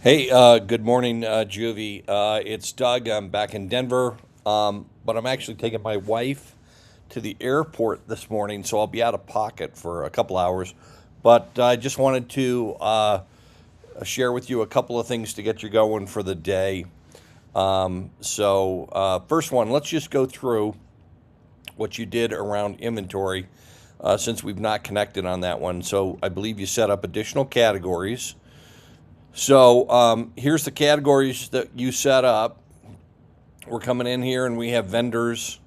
Hey, good morning, Juvy. It's Doug. I'm back in Denver, but I'm actually taking my wife to the airport this morning, so I'll be out of pocket for a couple hours. But I just wanted to share with you a couple of things to get you going for the day. First one, let's just go through what you did around inventory since we've not connected on that one. So I believe you set up additional categories. So here's the categories that you set up. We're coming in here and we have vendors.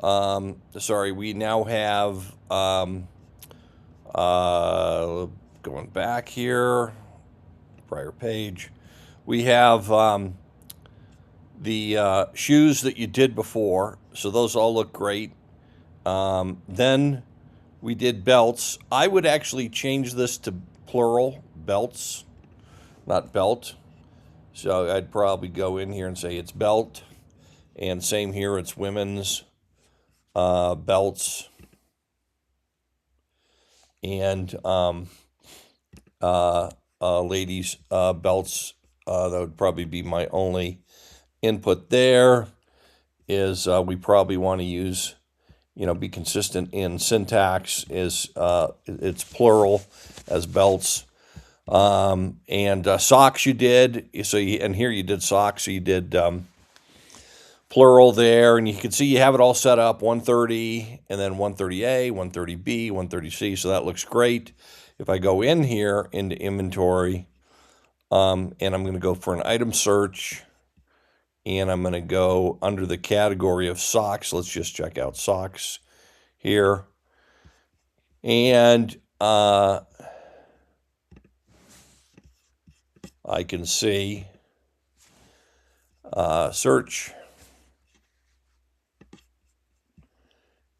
We now have, going back here, prior page, we have the shoes that you did before. So those all look great. Then we did belts. I would actually change this to plural, belts, not belt. So I'd probably go in here and say it's belt. And same here, it's women's belts. And ladies' belts. That would probably be my only input there. Is we probably want to use, be consistent in syntax. Is it's plural as belts. And socks you did. And here you did socks. So you did plural there, and you can see you have it all set up 130 and then 130A, 130B, 130C. So that looks great. If I go in here into inventory, and I'm going to go for an item search, and I'm going to go under the category of socks. Let's just check out socks here. And I can see search,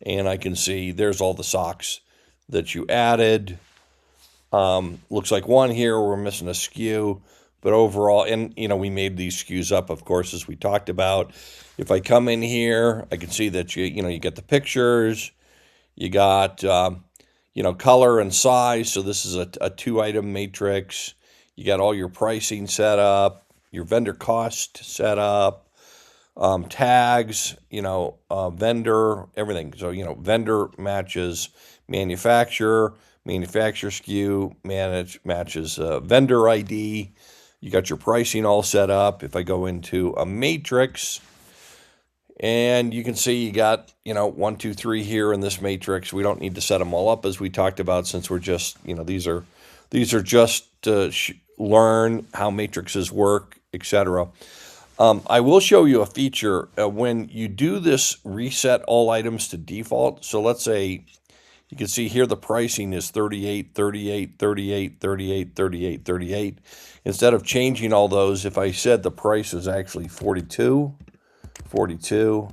and I can see there's all the socks that you added. Looks like one here, we're missing a SKU, but overall, and we made these SKUs up, of course, as we talked about. If I come in here, I can see that you get the pictures, you got color and size. So this is a 2-item matrix. You got all your pricing set up, your vendor cost set up, tags, vendor, everything. So, vendor matches manufacturer, manufacturer SKU, matches vendor ID. You got your pricing all set up. If I go into a matrix, and you can see you got, 1, 2, 3 here in this matrix. We don't need to set them all up as we talked about, since we're just, these are just to learn how matrices work, etc. I will show you a feature when you do this reset all items to default. So let's say you can see here the pricing is 38, 38, 38, 38, 38, 38. Instead of changing all those, if I said the price is actually 42, 42,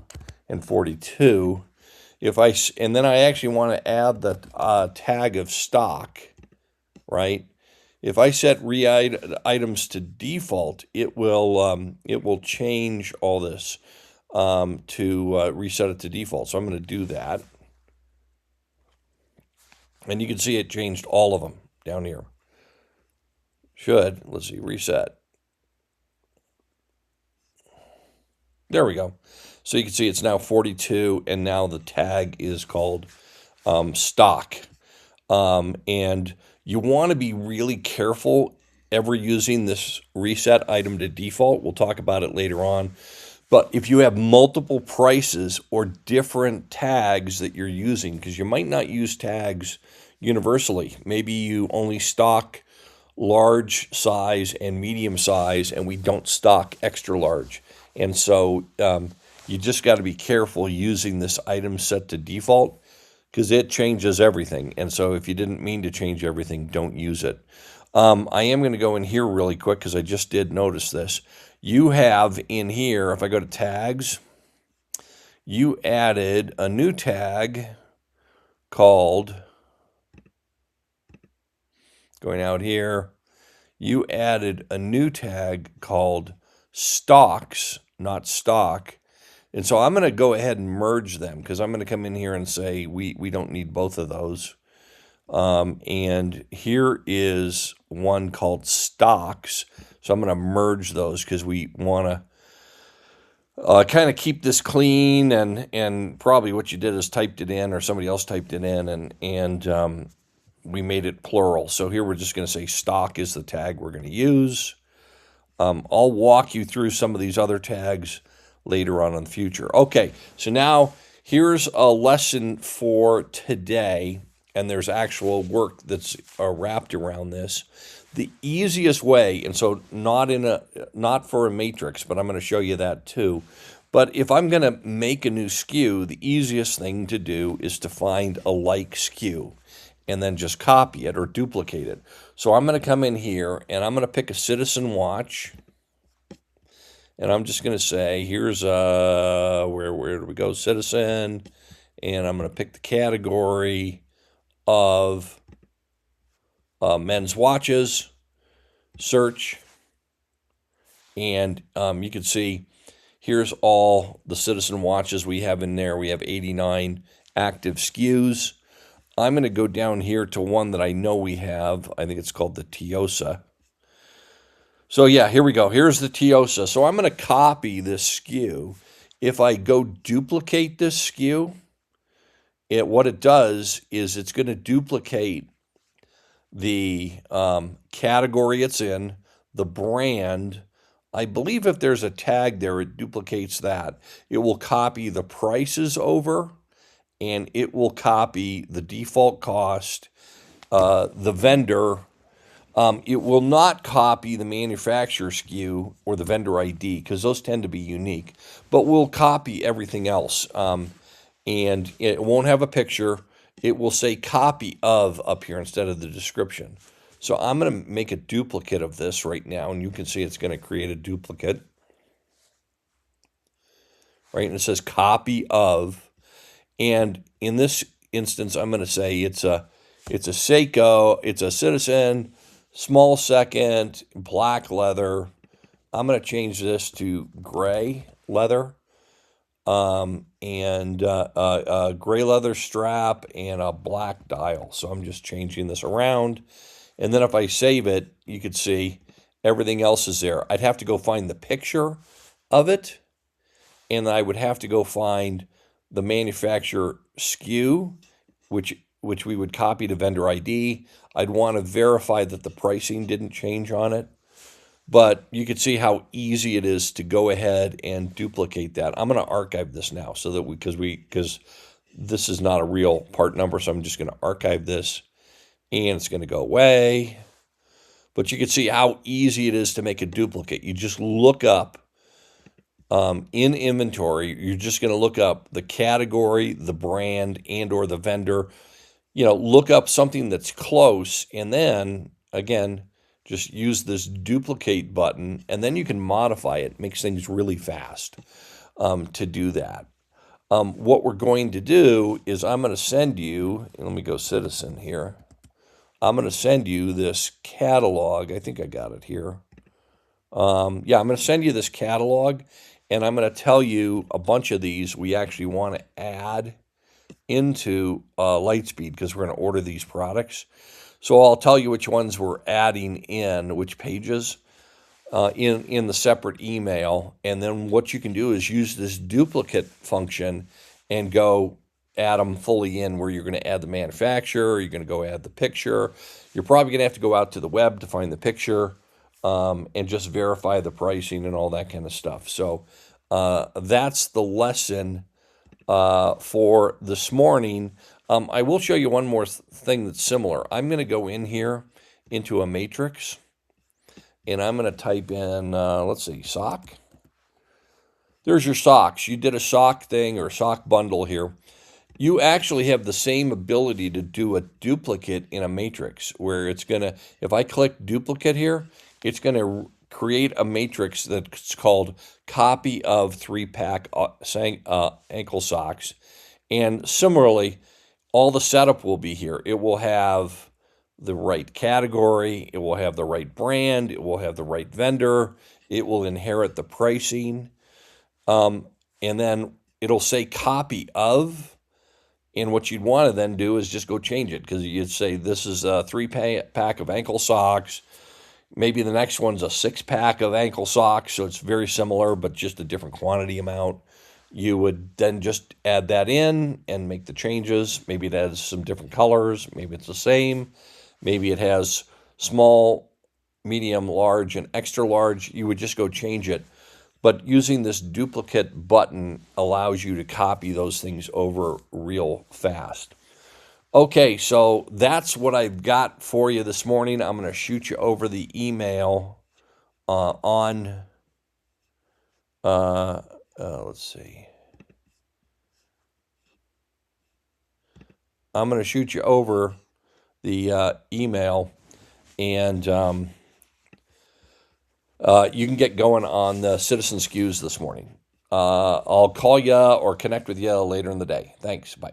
and 42, and then I actually want to add the tag of stock, right? If I set items to default, it will change all this to reset it to default. So I'm going to do that, and you can see it changed all of them down here. Let's see, reset. There we go. So you can see it's now 42, and now the tag is called stock. And you want to be really careful ever using this reset item to default. We'll talk about it later on. But if you have multiple prices or different tags that you're using, because you might not use tags universally. Maybe you only stock large size and medium size, and we don't stock extra large. And so you just got to be careful using this item set to default, because it changes everything. And so if you didn't mean to change everything, don't use it. I am going to go in here really quick because I just did notice this. You have in here, if I go to tags, you added a new tag called, going out here, you added a new tag called stocks, not stock. And so I'm going to go ahead and merge them, because I'm going to come in here and say we don't need both of those. And here is one called stocks. So I'm going to merge those because we want to kind of keep this clean, and probably what you did is typed it in, or somebody else typed it in, and we made it plural. So here we're just going to say stock is the tag we're going to use. I'll walk you through some of these other tags later on in the future. Okay, so now here's a lesson for today, and there's actual work that's wrapped around this. The easiest way, and so not for a matrix, but I'm going to show you that too. But if I'm going to make a new SKU, the easiest thing to do is to find a like SKU and then just copy it or duplicate it. So I'm going to come in here and I'm going to pick a Citizen watch. And I'm just going to say, here's where do we go? Citizen. And I'm going to pick the category of men's watches, search. And you can see here's all the Citizen watches we have in there. We have 89 active SKUs. I'm going to go down here to one that I know we have. I think it's called the Tiosa. So yeah, here we go. Here's the Tiosa. So I'm going to copy this SKU. If I go duplicate this SKU, what it does is it's going to duplicate the category it's in, the brand. I believe if there's a tag there, it duplicates that. It will copy the prices over, and it will copy the default cost, the vendor. It will not copy the manufacturer SKU or the vendor ID because those tend to be unique, but we'll copy everything else. And it won't have a picture. It will say copy of up here instead of the description. So I'm going to make a duplicate of this right now, and you can see it's going to create a duplicate. Right, and it says copy of. And in this instance, I'm going to say it's a Seiko, it's a Citizen, small second, black leather. I'm going to change this to gray leather, and a gray leather strap and a black dial. So I'm just changing this around. And then if I save it, you could see everything else is there. I'd have to go find the picture of it, and I would have to go find the manufacturer SKU, which we would copy to vendor ID. I'd want to verify that the pricing didn't change on it. But you can see how easy it is to go ahead and duplicate that. I'm going to archive this now so that because this is not a real part number, so I'm just going to archive this, and it's going to go away. But you can see how easy it is to make a duplicate. You just look up in inventory, you're just going to look up the category, the brand, and or the vendor. Look up something that's close, and then, again, just use this duplicate button, and then you can modify it. It makes things really fast to do that. What we're going to do is I'm going to send you, let me go Citizen here. I'm going to send you this catalog. I think I got it here. Yeah, I'm going to send you this catalog, and I'm going to tell you a bunch of these we actually want to add into Lightspeed because we're going to order these products. So I'll tell you which ones we're adding in, which pages in the separate email. And then what you can do is use this duplicate function and go add them fully in, where you're going to add the manufacturer, you're going to go add the picture. You're probably going to have to go out to the web to find the picture and just verify the pricing and all that kind of stuff. So that's the lesson for this morning. I will show you one more thing that's similar. I'm going to go in here into a matrix, and I'm going to type in, let's see, sock. There's your socks. You did a sock thing or sock bundle here. You actually have the same ability to do a duplicate in a matrix, where it's going to, if I click duplicate here, it's going to create a matrix that's called copy of 3-pack ankle socks. And similarly, all the setup will be here. It will have the right category. It will have the right brand. It will have the right vendor. It will inherit the pricing. And then it'll say copy of. And what you'd want to then do is just go change it, because you'd say this is a 3-pack of ankle socks. Maybe the next one's a 6-pack of ankle socks, so it's very similar, but just a different quantity amount. You would then just add that in and make the changes. Maybe it has some different colors. Maybe it's the same. Maybe it has small, medium, large, and extra large. You would just go change it. But using this duplicate button allows you to copy those things over real fast. Okay, so that's what I've got for you this morning. I'm going to shoot you over the email on, let's see. I'm going to shoot you over the email, and you can get going on the citizen SKUs this morning. I'll call you or connect with you later in the day. Thanks. Bye.